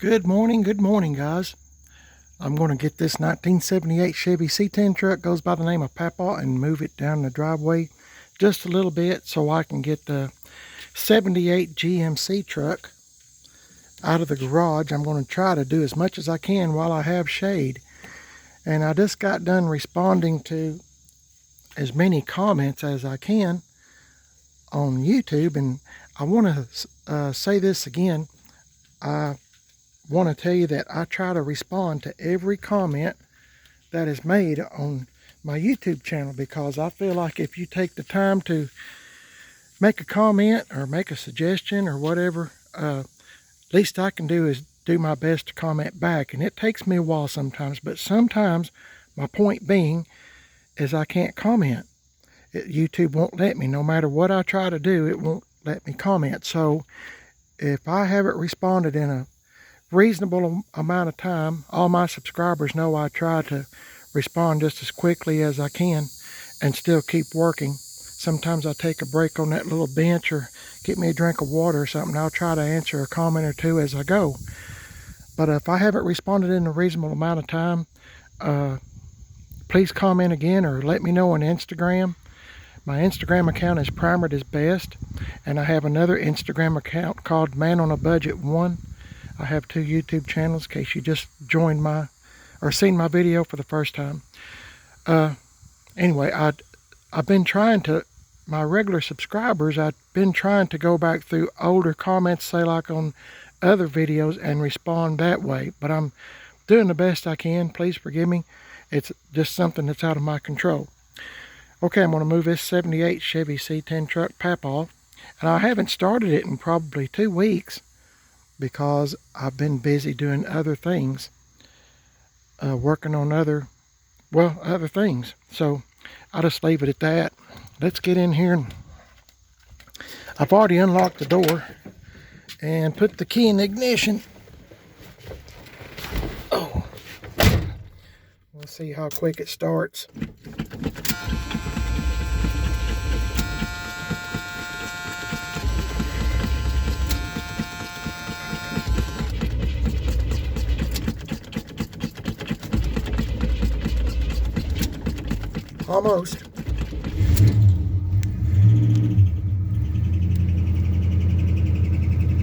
Good morning, guys. I'm going to get this 1978 Chevy C10 truck, goes by the name of Papa, and move it down the driveway just a little bit so I can get the 78 GMC truck out of the garage. I'm going to try to do as much as I can while I have shade. And I just got done responding to as many comments as I can on YouTube, and I want to say this again. I want to tell you that I try to respond to every comment that is made on my YouTube channel, because I feel like if you take the time to make a comment or make a suggestion or whatever, least I can do is do my best to comment back. And it takes me a while sometimes, but sometimes my point being is I can't comment. YouTube won't let me. No matter what I try to do, it won't let me comment. So if I haven't responded in a reasonable amount of time, all my subscribers know I try to respond just as quickly as I can and still keep working. Sometimes I take a break on that little bench or get me a drink of water or something. I'll try to answer a comment or two as I go. But if I haven't responded in a reasonable amount of time, please comment again or let me know on Instagram. My Instagram account is Primered as Best, and I have another Instagram account called Man on a Budget 1. I have two YouTube channels in case you just joined or seen my video for the first time. Anyway, I've been trying to, my regular subscribers, I've been trying to go back through older comments, say like on other videos, and respond that way. But I'm doing the best I can. Please forgive me. It's just something that's out of my control. Okay, I'm going to move this 78 Chevy C10 truck pap off. And I haven't started it in probably 2 weeks because I've been busy doing other things. Working on other things. So I'll just leave it at that. Let's get in here. I've already unlocked the door and put the key in the ignition. Oh, we'll see how quick it starts. Almost.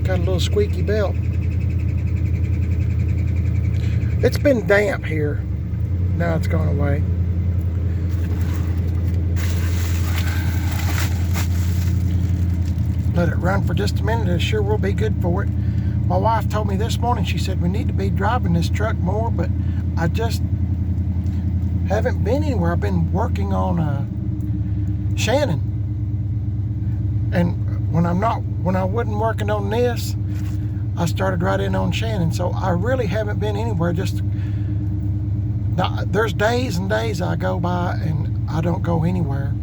Got a little squeaky belt. It's been damp here. Now it's gone away. Let it run for just a minute. It sure will be good for it. My wife told me this morning, she said we need to be driving this truck more, but I just haven't been anywhere. I've been working on Shannon, and when I wasn't working on this, I started right in on Shannon. So I really haven't been anywhere. Just now, there's days and days I go by and I don't go anywhere.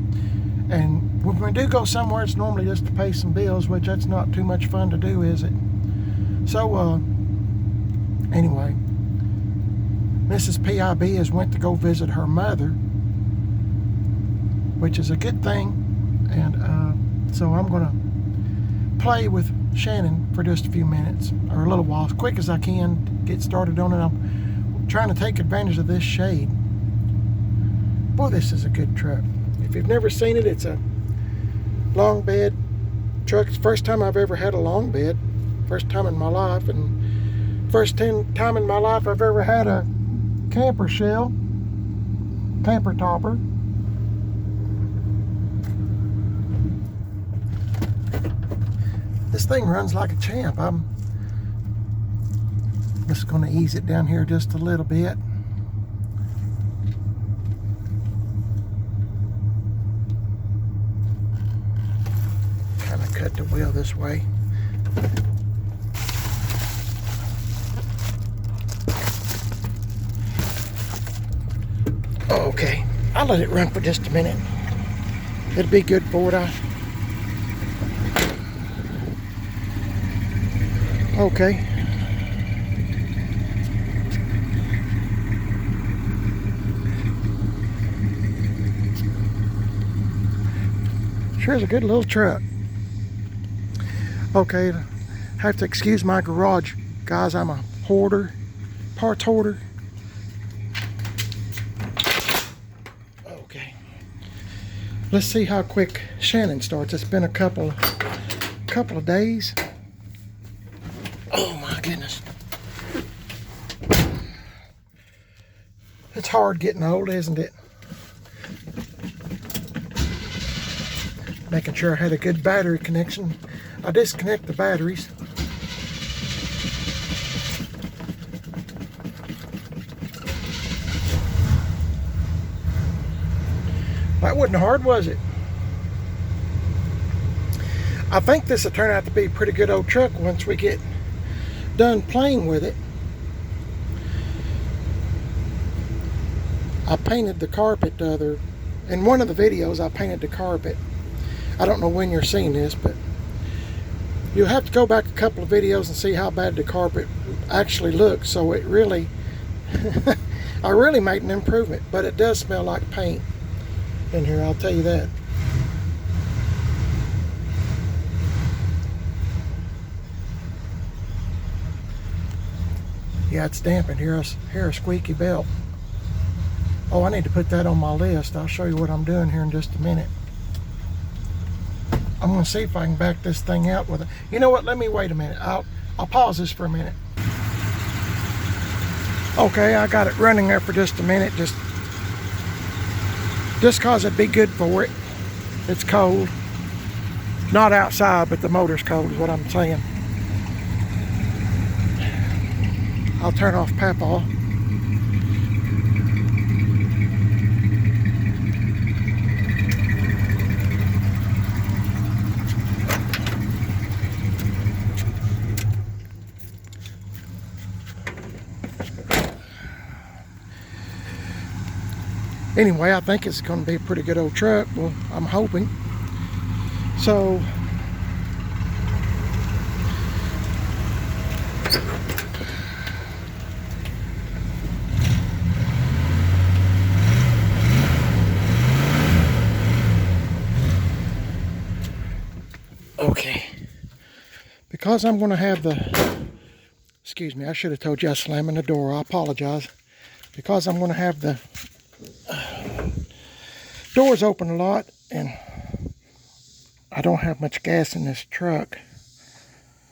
And when we do go somewhere, it's normally just to pay some bills, which that's not too much fun to do, is it? So anyway, Mrs. PIB has went to go visit her mother, which is a good thing. And so I'm going to play with Shannon for just a few minutes, or a little while, as quick as I can to get started on it. I'm trying to take advantage of this shade. Boy, this is a good truck. If you've never seen it, it's a long bed truck. It's the first time I've ever had a long bed. First time in my life, and first time in my life I've ever had a camper shell, camper topper. This thing runs like a champ. I'm just going to ease it down here just a little bit. Kind of cut the wheel this way. Okay, I'll let it run for just a minute. It'll be good for it. Okay. Sure is a good little truck. Okay, have to excuse my garage, guys. I'm a parts hoarder. Okay. Let's see how quick Shannon starts. It's been a couple of days. Oh my goodness. It's hard getting old, isn't it? Making sure I had a good battery connection. I disconnect the batteries. That wasn't hard, was it? I think this will turn out to be a pretty good old truck once we get done playing with it. I painted the carpet in one of the videos. I painted the carpet. I don't know when you're seeing this, but you'll have to go back a couple of videos and see how bad the carpet actually looks. So it really, I really made an improvement, but it does smell like paint in here, I'll tell you that. Yeah, it's damp and hear a squeaky belt. Oh, I need to put that on my list. I'll show you what I'm doing here in just a minute. I'm going to see if I can back this thing out with it. You know what? Let me wait a minute. I'll pause this for a minute. Okay, I got it running there for just a minute. Just cause it'd be good for it. It's cold. Not outside, but the motor's cold is what I'm saying. I'll turn off Papaw. Anyway, I think it's going to be a pretty good old truck. Well, I'm hoping. So, okay. Because I'm going to have excuse me, I should have told you I was slamming the door. I apologize. Because I'm going to have the doors open a lot and I don't have much gas in this truck.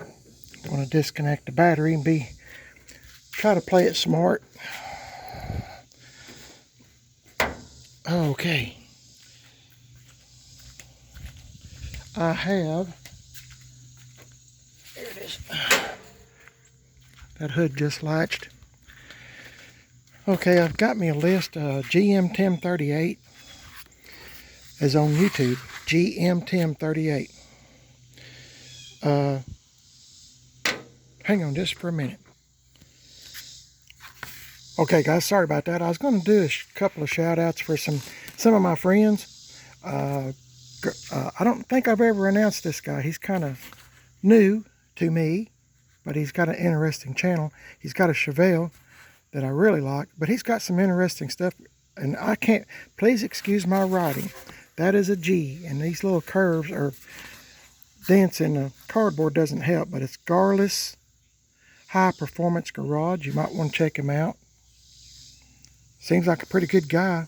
I'm going to disconnect the battery and try to play it smart. Okay. I have, there it is. That hood just latched. Okay, I've got me a list. GM1038 is on YouTube. GM1038. Hang on just for a minute. Okay, guys, sorry about that. I was going to do a couple of shout outs for some of my friends. I don't think I've ever announced this guy. He's kind of new to me, but he's got an interesting channel. He's got a Chevelle that I really like, but he's got some interesting stuff, and I can't, please excuse my writing. That is a G, and these little curves or dents in the cardboard doesn't help, but it's Garless High Performance Garage. You might want to check him out. Seems like a pretty good guy.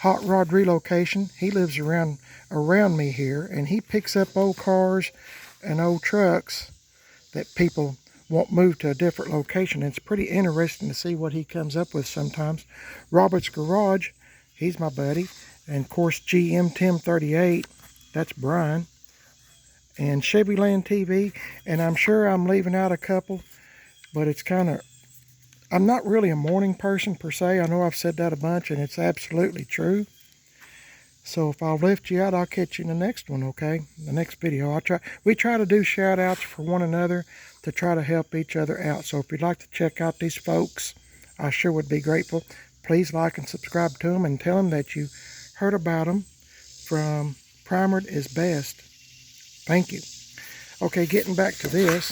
Hot Rod Relocation. He lives around me here, and he picks up old cars and old trucks that people won't move to a different location. It's pretty interesting to see what he comes up with sometimes. Robert's Garage, he's my buddy. And of course, GM1038, that's Brian. And Chevyland TV, and I'm sure I'm leaving out a couple, but it's kind of, I'm not really a morning person per se. I know I've said that a bunch, and it's absolutely true. So if I'll lift you out, I'll catch you in the next one, okay? The next video. We try to do shout outs for one another to try to help each other out. So if you'd like to check out these folks, I sure would be grateful. Please like and subscribe to them and tell them that you heard about them from Primered is Best. Thank you. Okay, getting back to this.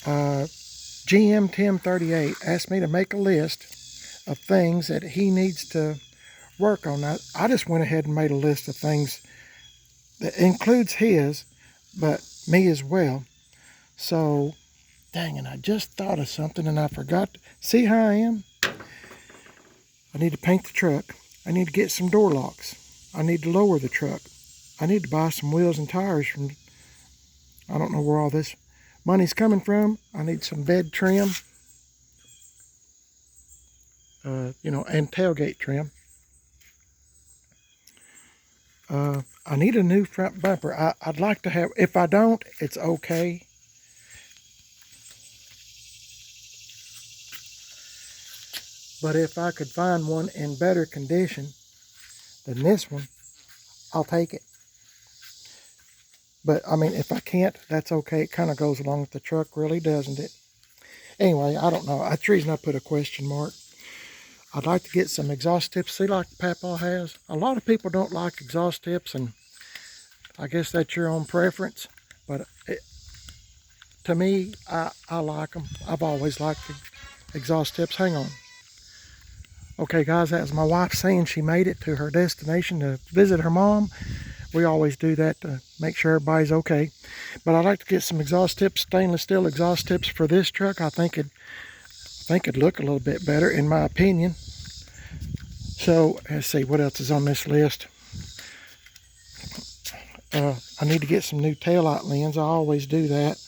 GM1038 asked me to make a list of things that he needs to work on. I just went ahead and made a list of things that includes his, but me as well. So Dang, and I just thought of something and I forgot. See how I am? I need to paint the truck. I need to get some door locks. I need to lower the truck. I need to buy some wheels and tires from, I don't know where all this money's coming from. I need some bed trim, you know, and tailgate trim. I need a new front bumper. I'd like to have, if I don't, it's okay. But if I could find one in better condition than this one, I'll take it. But, I mean, if I can't, that's okay. It kind of goes along with the truck, really, doesn't it? Anyway, I don't know. That's the reason I put a question mark. I'd like to get some exhaust tips. See, like Papa has. A lot of people don't like exhaust tips, and I guess that's your own preference. But to me, I like them. I've always liked the exhaust tips. Hang on. Okay, guys, that was my wife saying she made it to her destination to visit her mom. We always do that to make sure everybody's okay. But I'd like to get some exhaust tips, stainless steel exhaust tips for this truck. I think it'd look a little bit better, in my opinion. So, let's see, what else is on this list? I need to get some new taillight lens. I always do that.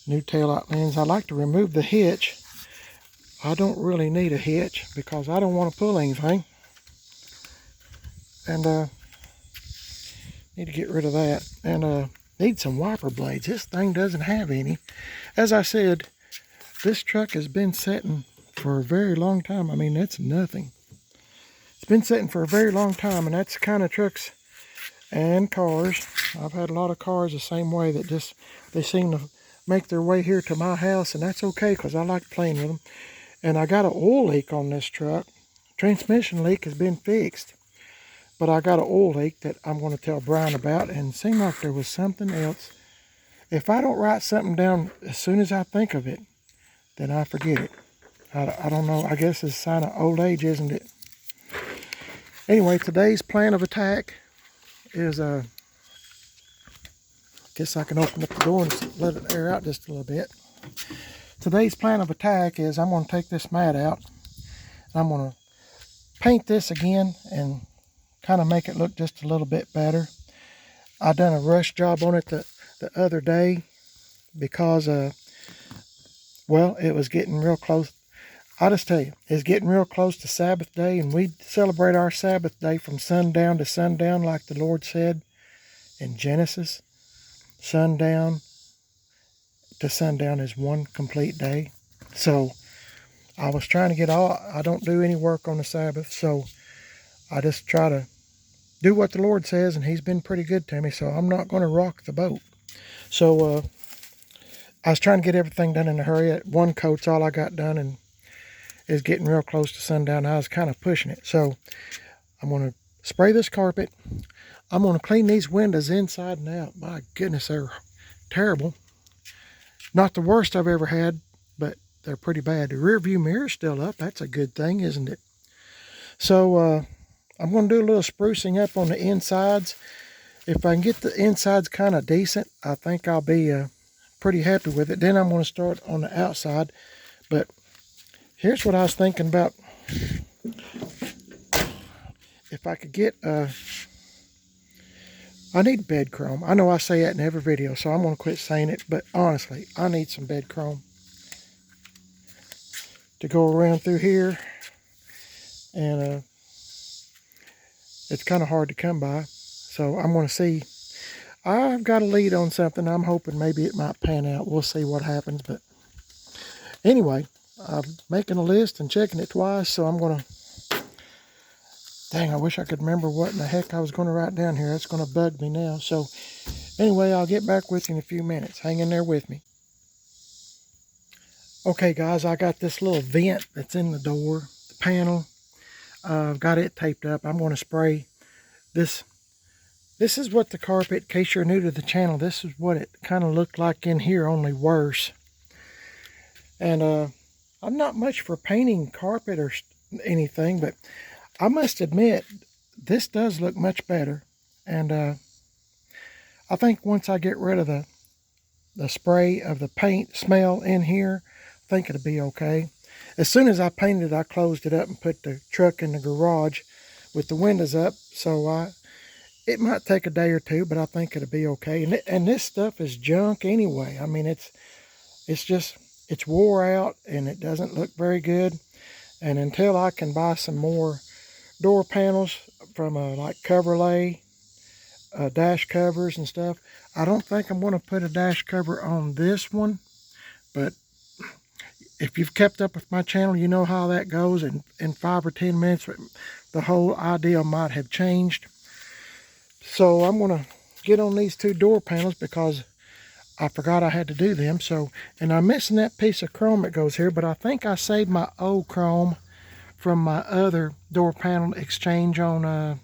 New taillight lens. I like to remove the hitch. I don't really need a hitch because I don't want to pull anything. And need to get rid of that. And need some wiper blades. This thing doesn't have any. As I said, this truck has been sitting for a very long time. I mean, that's nothing. It's been sitting for a very long time, and that's the kind of trucks and cars. I've had a lot of cars the same way, that just, they seem to make their way here to my house, and that's okay because I like playing with them. And I got an oil leak on this truck. Transmission leak has been fixed, but I got an oil leak that I'm going to tell Brian about, and it seemed like there was something else. If I don't write something down as soon as I think of it, then I forget it. I don't know. I guess it's a sign of old age, isn't it? Anyway, today's plan of attack is, guess I can open up the door and let it air out just a little bit. Today's plan of attack is I'm going to take this mat out. And I'm going to paint this again and kind of make it look just a little bit better. I done a rush job on it the other day because, well, it was getting real close. I'll just tell you, it's getting real close to Sabbath day, and we celebrate our Sabbath day from sundown to sundown, like the Lord said in Genesis. Sundown to sundown is one complete day. So I was trying to get all, I don't do any work on the Sabbath, so I just try to do what the Lord says, and He's been pretty good to me, so I'm not going to rock the boat. So I was trying to get everything done in a hurry. One coat's all I got done, and it's getting real close to sundown. I was kind of pushing it. So I'm going to spray this carpet. I'm going to clean these windows inside and out. My goodness, they're terrible. Not the worst I've ever had, but they're pretty bad. The rear view mirror's still up. That's a good thing, isn't it? So I'm going to do a little sprucing up on the insides. If I can get the insides kind of decent, I think I'll be pretty happy with it. Then I'm going to start on the outside. But here's what I was thinking about. If I could get, I need bed chrome. I know I say that in every video, so I'm going to quit saying it. But honestly, I need some bed chrome to go around through here. And it's kind of hard to come by. So I'm going to see. I've got a lead on something. I'm hoping maybe it might pan out. We'll see what happens. But anyway, I'm making a list and checking it twice. So I'm going to, dang, I wish I could remember what in the heck I was going to write down here. That's going to bug me now. So anyway, I'll get back with you in a few minutes. Hang in there with me. Okay, guys, I got this little vent that's in the door, the panel. I've got it taped up. I'm going to spray this. This is what the carpet, in case you're new to the channel, this is what it kind of looked like in here, only worse. And I'm not much for painting carpet or anything, but I must admit, this does look much better. And I think once I get rid of the spray of the paint smell in here, I think it'll be okay. As soon as I painted it, I closed it up and put the truck in the garage with the windows up. So it might take a day or two, but I think it'll be okay. And this stuff is junk anyway. I mean, it's wore out and it doesn't look very good. And until I can buy some more door panels from like Coverlay, dash covers and stuff, I don't think I'm going to put a dash cover on this one. But if you've kept up with my channel, you know how that goes. And in 5 or 10 minutes, the whole idea might have changed. So I'm going to get on these 2 door panels because I forgot I had to do them. And I'm missing that piece of chrome that goes here, but I think I saved my old chrome from my other door panel exchange on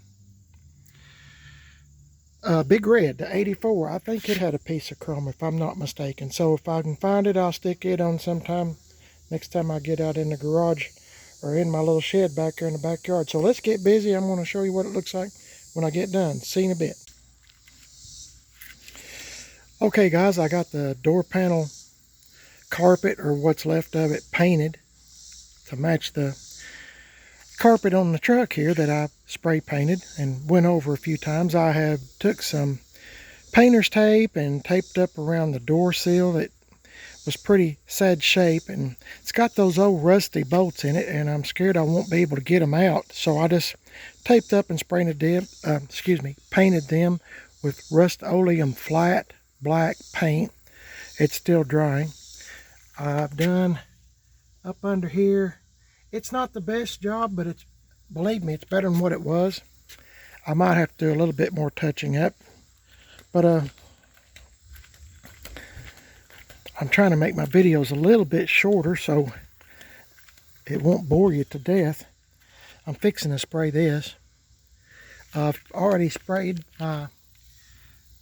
Big Red, the 84. I think it had a piece of chrome if I'm not mistaken. So if I can find it, I'll stick it on sometime next time I get out in the garage or in my little shed back there in the backyard. So let's get busy. I'm going to show you what it looks like when I get done. See you in a bit. Okay guys, I got the door panel carpet, or what's left of it, painted to match the carpet on the truck here that I spray painted and went over a few times. I have took some painter's tape and taped up around the door seal that was pretty sad shape, and it's got those old rusty bolts in it, and I'm scared I won't be able to get them out. So I just taped up and painted them with Rust-Oleum flat black paint. It's still drying. I've done up under here. It's not the best job, but it's, believe me, it's better than what it was. I might have to do a little bit more touching up, but I'm trying to make my videos a little bit shorter so it won't bore you to death. I'm fixing to spray this. I've already sprayed my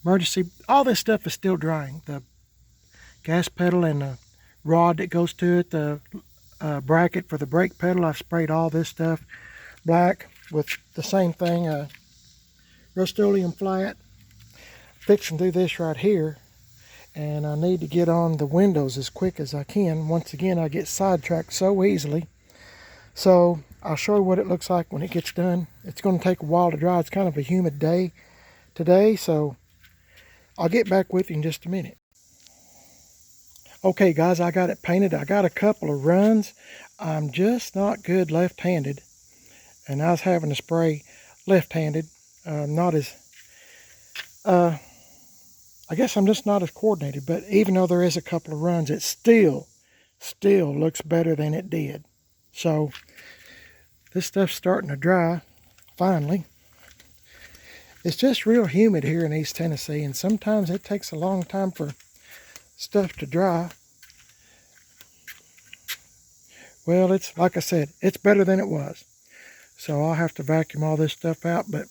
emergency. All this stuff is still drying. The gas pedal and the rod that goes to it, the bracket for the brake pedal, I've sprayed all this stuff black with the same thing, Rust-Oleum flat. Fixing to do this right here, and I need to get on the windows as quick as I can. Once again, I get sidetracked so easily. So I'll show you what it looks like when it gets done. It's going to take a while to dry. It's kind of a humid day today, so I'll get back with you in just a minute. Okay guys, I got it painted. I got a couple of runs. I'm just not good left-handed, and I was having to spray left-handed. I guess I'm just not as coordinated, but even though there is a couple of runs, it still looks better than it did. So this stuff's starting to dry finally. It's just real humid here in East Tennessee, and sometimes it takes a long time for stuff to dry. Well, it's like I said, it's better than it was. So I'll have to vacuum all this stuff out, but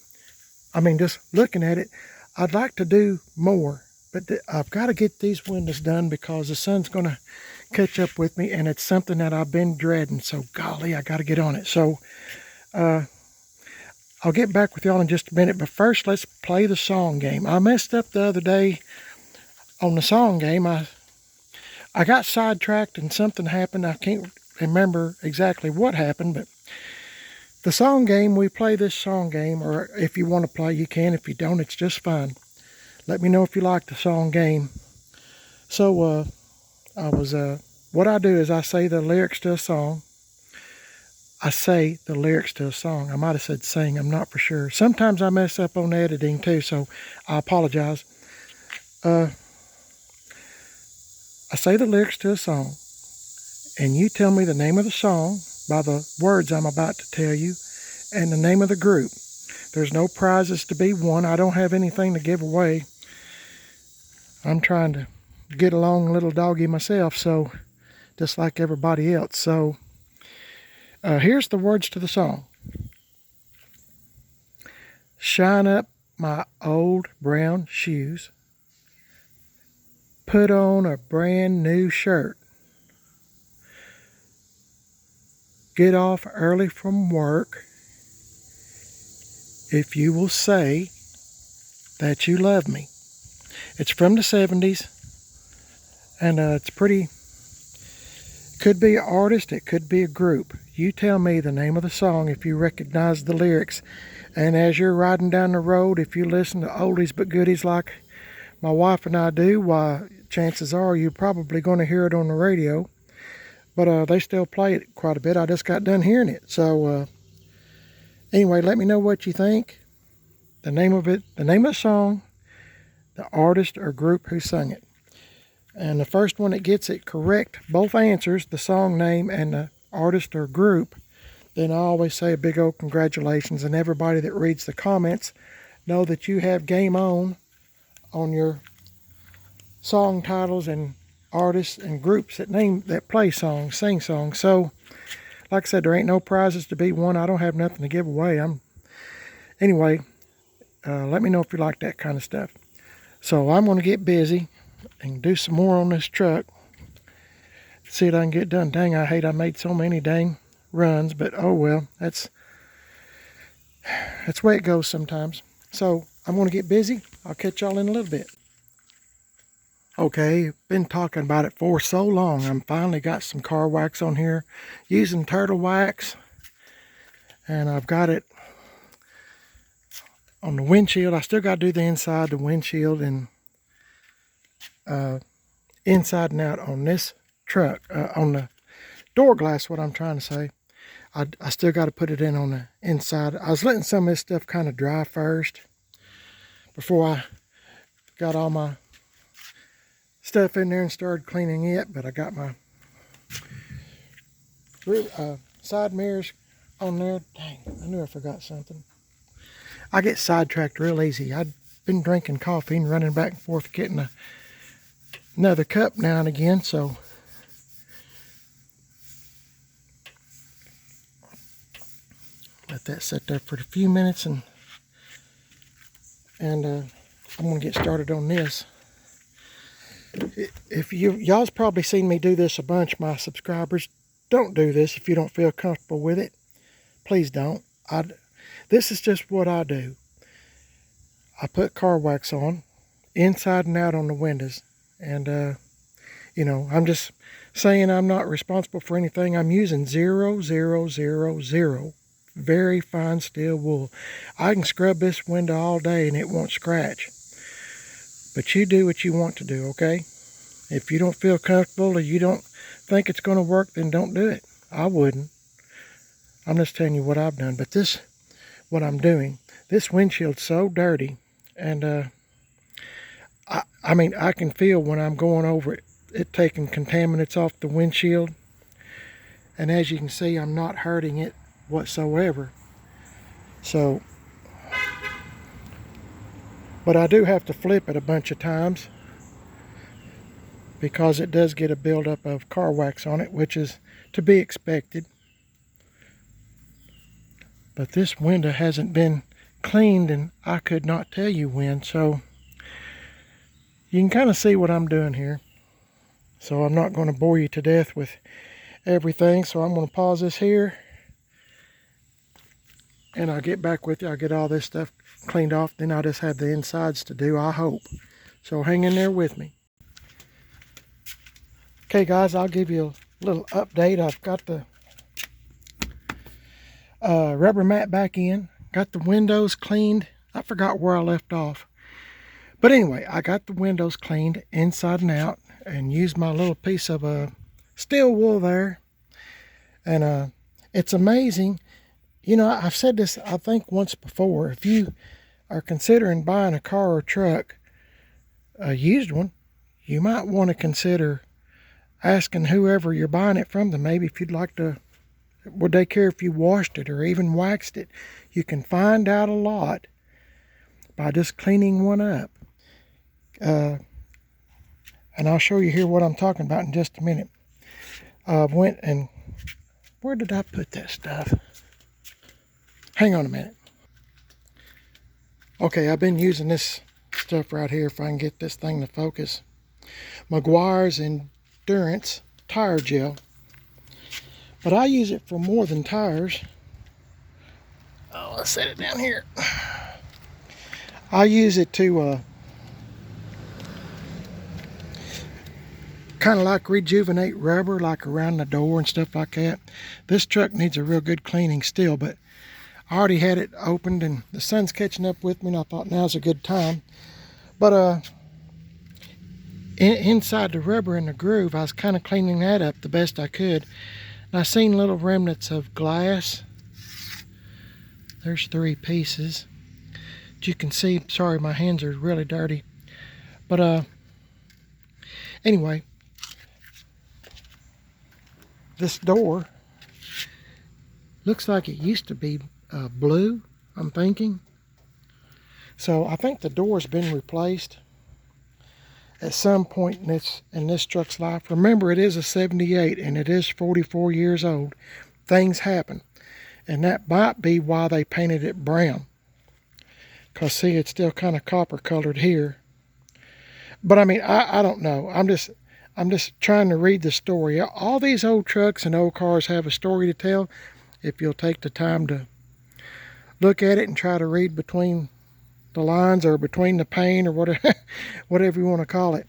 I mean, just looking at it, I'd like to do more, but I've got to get these windows done because the sun's going to catch up with me, and it's something that I've been dreading. So golly, I got to get on it. So I'll get back with y'all in just a minute, but first let's play the song game. I messed up the other day on the song game. I got sidetracked and something happened. I can't remember exactly what happened, but the song game, we play this song game, or if you want to play, you can. If you don't, it's just fine. Let me know if you like the song game. So, what I do is I say the lyrics to a song. I say the lyrics to a song. I might have said sing, I'm not for sure. Sometimes I mess up on editing too, so I apologize. I say the lyrics to a song, and you tell me the name of the song by the words I'm about to tell you, and the name of the group. There's no prizes to be won. I don't have anything to give away. I'm trying to get along, little doggy myself, so just like everybody else. So here's the words to the song. Shine up my old brown shoes, put on a brand new shirt, get off early from work, if you will say that you love me. It's from the 70s. And it's pretty, could be an artist, it could be a group. You tell me the name of the song if you recognize the lyrics. And as you're riding down the road, if you listen to oldies but goodies like my wife and I do, why, chances are you're probably going to hear it on the radio. But they still play it quite a bit. I just got done hearing it. So anyway, let me know what you think. The name of it, the name of the song, the artist or group who sung it. And the first one that gets it correct, both answers, the song name and the artist or group, then I always say a big old congratulations. And everybody that reads the comments know that you have game on your song titles and artists and groups that play songs, sing songs. So, like I said, there ain't no prizes to be won. I don't have nothing to give away. Anyway, let me know if you like that kind of stuff. So I'm going to get busy and do some more on this truck. See if I can get done. Dang, I hate I made so many dang runs, but oh well, that's the way it goes sometimes. So I'm going to get busy. I'll catch y'all in a little bit. Okay, been talking about it for so long. I'm finally got some car wax on here using turtle wax, and I've got it on the windshield. I still got to do the inside, the windshield, and inside and out on this truck, on the door glass, what I'm trying to say. I still got to put it in on the inside. I was letting some of this stuff kind of dry first before I got all my stuff in there and started cleaning it. But I got my side mirrors on there. Dang, I knew I forgot something. I get sidetracked real easy. I've been drinking coffee and running back and forth getting another cup now and again, so let that sit there for a few minutes, and I'm going to get started on this. If y'all's probably seen me do this a bunch, my subscribers. Don't do this if you don't feel comfortable with it. Please don't. This is just what I do. I put car wax on inside and out on the windows, and you know, I'm just saying I'm not responsible for anything. I'm using 0,000 very fine steel wool. I can scrub this window all day and it won't scratch. But you do what you want to do, okay? If you don't feel comfortable or you don't think it's going to work, then don't do it. I wouldn't. I'm just telling you what I've done. But this, what I'm doing, this windshield's so dirty, and I mean, I can feel when I'm going over it taking contaminants off the windshield. And as you can see, I'm not hurting it whatsoever. So, but I do have to flip it a bunch of times because it does get a buildup of car wax on it, which is to be expected. But this window hasn't been cleaned, and I could not tell you when. So you can kind of see what I'm doing here. So I'm not going to bore you to death with everything. So I'm going to pause this here, and I'll get back with you. I'll get all this stuff cleaned off. Then I'll just have the insides to do, I hope. So hang in there with me. Okay, guys, I'll give you a little update. I've got the rubber mat back in. Got the windows cleaned. I forgot where I left off. But anyway, I got the windows cleaned inside and out, and used my little piece of steel wool there. And it's amazing. You know, I've said this, I think, once before. If you are considering buying a car or truck, a used one, you might want to consider asking whoever you're buying it from, maybe if you'd like to, would they care if you washed it or even waxed it? You can find out a lot by just cleaning one up. And I'll show you here what I'm talking about in just a minute. I went and, where did I put that stuff? Hang on a minute. Okay, I've been using this stuff right here, if I can get this thing to focus. Meguiar's Endurance tire gel. But I use it for more than tires. Oh, let's set it down here. I use it to kind of like rejuvenate rubber, like around the door and stuff like that. This truck needs a real good cleaning still, but I already had it opened and the sun's catching up with me, and I thought now's a good time. But inside the rubber in the groove, I was kind of cleaning that up the best I could. And I seen little remnants of glass. There's 3 pieces. As you can see, sorry, my hands are really dirty. But anyway, this door looks like it used to be blue, I'm thinking. So I think the door's been replaced at some point in this truck's life. Remember, it is a 78 and it is 44 years old. Things happen. And that might be why they painted it brown. Because see, it's still kind of copper colored here. But I mean, I don't know. I'm just trying to read the story. All these old trucks and old cars have a story to tell if you'll take the time to look at it and try to read between the lines or between the paint or whatever, whatever you want to call it.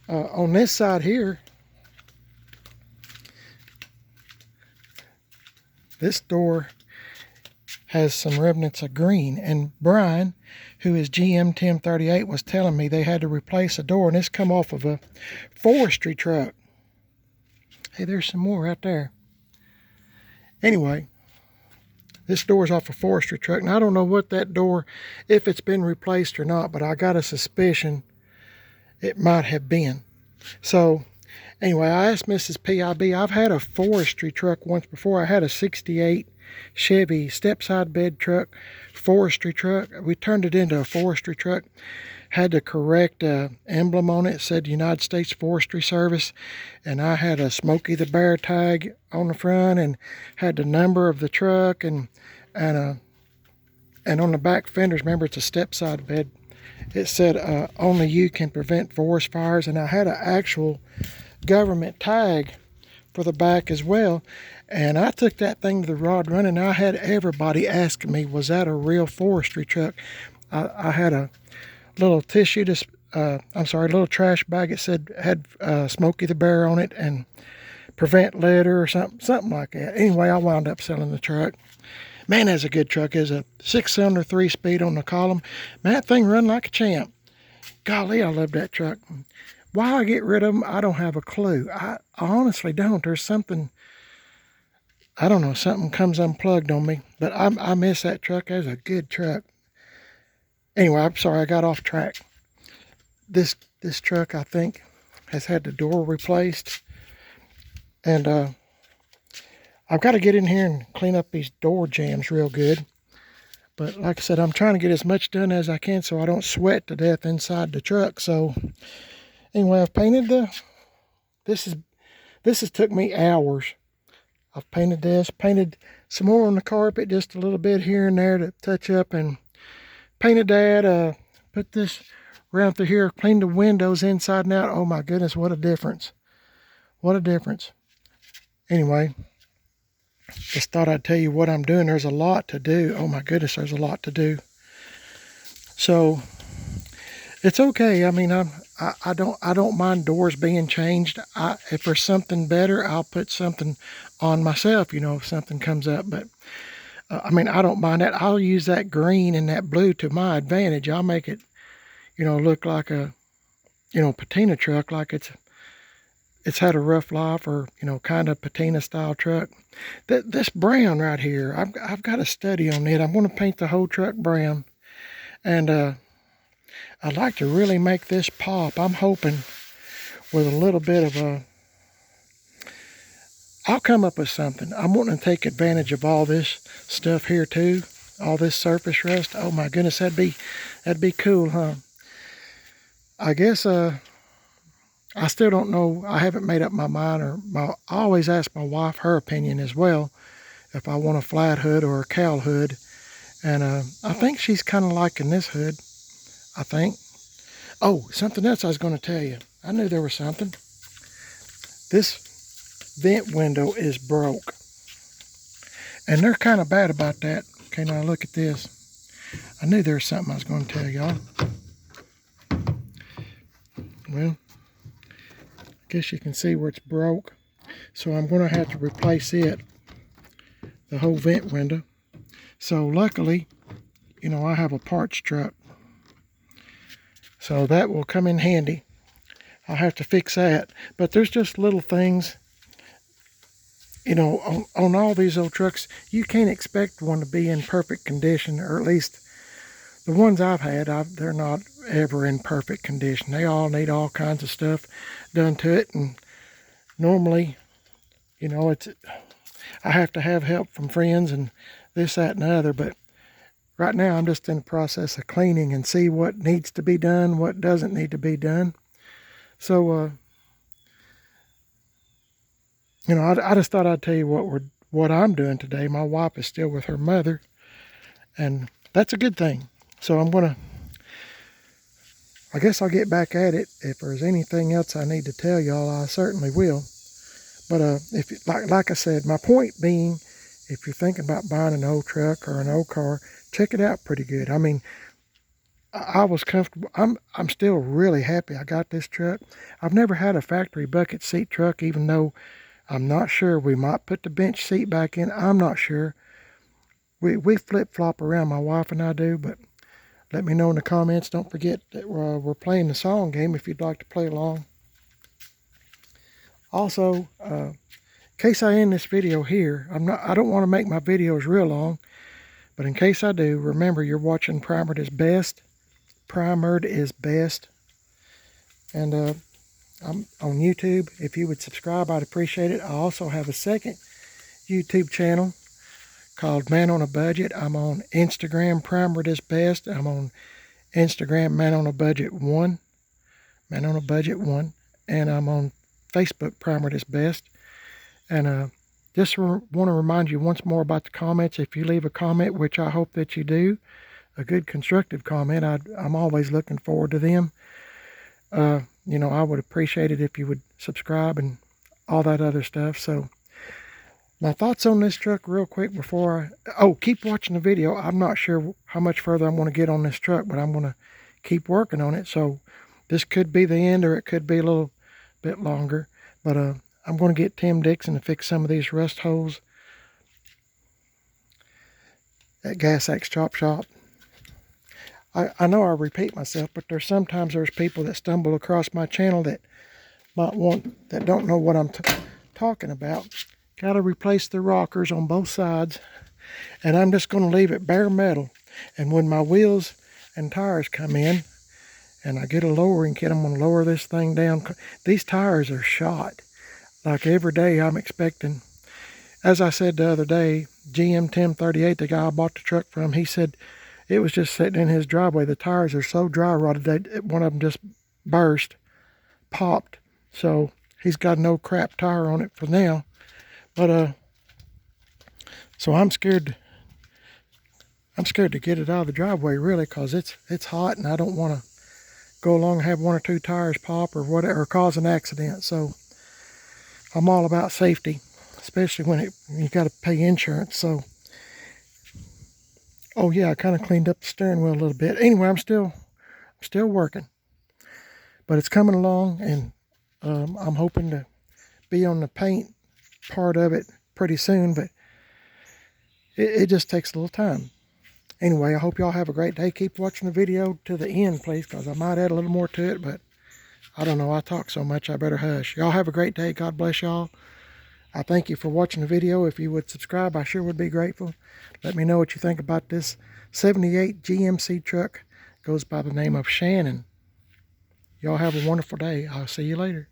On this side here, this door has some remnants of green, and Brian, who is GM 1038, was telling me they had to replace a door, and it's come off of a forestry truck. Hey, there's some more right there. Anyway, this door's off a forestry truck, and I don't know what that door, if it's been replaced or not, but I got a suspicion it might have been. So anyway, I asked Mrs. PIB. I've had a forestry truck once before. I had a 68 Chevy step-side bed truck, forestry truck. We turned it into a forestry truck. Had the correct emblem on it. It said United States Forestry Service, and I had a Smokey the Bear tag on the front and had the number of the truck and on the back fenders. Remember, it's a step-side bed. It said only you can prevent forest fires, and I had an actual government tag for the back as well. And I took that thing to the rod run, and I had everybody asking me, was that a real forestry truck? I had a little tissue, little trash bag. It said had Smokey the Bear on it and prevent litter or something like that. Anyway, I wound up selling the truck. Man, that's a good truck. It's a 6-cylinder 3-speed on the column. Man, that thing run like a champ. Golly, I love that truck. Why I get rid of them, I don't have a clue. I honestly don't. There's something, I don't know, something comes unplugged on me. But I miss that truck. That's a good truck. Anyway, I'm sorry, I got off track. This truck, I think, has had the door replaced. And I've got to get in here and clean up these door jambs real good. But like I said, I'm trying to get as much done as I can so I don't sweat to death inside the truck. So anyway, I've painted this has took me hours. I've painted this, painted some more on the carpet, just a little bit here and there to touch up, and painted that, put this around through here, cleaned the windows inside and out. Oh my goodness, what a difference. What a difference. Anyway, just thought I'd tell you what I'm doing. There's a lot to do. Oh my goodness, there's a lot to do. So it's okay. I mean, I don't mind doors being changed. If there's something better, I'll put something on myself, if something comes up. But I mean, I don't mind that. I'll use that green and that blue to my advantage. I'll make it, look like a, patina truck, like it's had a rough life, or, kind of patina style truck. This brown right here, I've got to study on it. I'm going to paint the whole truck brown. And I'd like to really make this pop. I'm hoping with a little bit of I'll come up with something. I'm wanting to take advantage of all this stuff here too. All this surface rust. Oh my goodness, that'd be cool, huh? I guess I still don't know. I haven't made up my mind, I always ask my wife her opinion as well, if I want a flat hood or a cowl hood. And I think she's kind of liking this hood, I think. Oh, something else I was going to tell you. I knew there was something. This vent window is broke. And they're kind of bad about that. Okay, now look at this. I knew there was something I was going to tell y'all. Well, Guess you can see where it's broke. So I'm going to have to replace it, the whole vent window. So luckily, you know, I have a parts truck. So that will come in handy. I'll have to fix that. But there's just little things, you know, on all these old trucks. You can't expect one to be in perfect condition, or at least the ones I've had, they're not ever in perfect condition. They all need all kinds of stuff done to it. And normally, you know, I have to have help from friends and this, that, and the other. But right now, I'm just in the process of cleaning and see what needs to be done, what doesn't need to be done. So, you know, I just thought I'd tell you what I'm doing today. My wife is still with her mother, and that's a good thing. So I guess I'll get back at it. If there's anything else I need to tell y'all, I certainly will. But like I said, my point being, if you're thinking about buying an old truck or an old car, check it out pretty good. I mean, I was comfortable. I'm still really happy I got this truck. I've never had a factory bucket seat truck, even though I'm not sure. We might put the bench seat back in. I'm not sure. We flip-flop around, my wife and I do, but let me know in the comments. Don't forget that we're playing the song game if you'd like to play along. Also, in case I end this video here, I don't want to make my videos real long, but in case I do, remember you're watching Primered is Best. Primered is Best. And I'm on YouTube. If you would subscribe, I'd appreciate it. I also have a second YouTube channel called Man on a Budget. I'm on Instagram, Primered is Best. I'm on Instagram, Man on a Budget 1. Man on a Budget 1. And I'm on Facebook, Primered is Best. And just want to remind you once more about the comments. If you leave a comment, which I hope that you do, a good constructive comment, I'm always looking forward to them. You know, I would appreciate it if you would subscribe and all that other stuff. So my thoughts on this truck real quick before keep watching the video. I'm not sure how much further I'm going to get on this truck, but I'm going to keep working on it. So this could be the end, or it could be a little bit longer. But I'm going to get Tim Dixon to fix some of these rust holes at Gas X Chop Shop. I know I repeat myself, but sometimes there's people that stumble across my channel that don't know what I'm talking about. Got to replace the rockers on both sides, and I'm just going to leave it bare metal. And when my wheels and tires come in, and I get a lowering kit, I'm going to lower this thing down. These tires are shot. Like every day I'm expecting, as I said the other day, GM 1038, the guy I bought the truck from, he said it was just sitting in his driveway. The tires are so dry rotted, one of them just burst, popped. So he's got an old crap tire on it for now. But so I'm scared to get it out of the driveway, really, because it's hot, and I don't want to go along and have one or two tires pop or whatever, or cause an accident. So I'm all about safety, especially when you got to pay insurance. So, oh yeah, I kind of cleaned up the steering wheel a little bit. Anyway, I'm still working, but it's coming along, and I'm hoping to be on the paint part of it pretty soon, but it just takes a little time. Anyway, I hope y'all have a great day. Keep watching the video to the end, please, because I might add a little more to it, but I don't know. I talk so much, I better hush. Y'all have a great day. God bless y'all. I thank you for watching the video. If you would subscribe, I sure would be grateful. Let me know what you think about this 78 GMC truck. Goes by the name of Shannon. Y'all have a wonderful day. I'll see you later.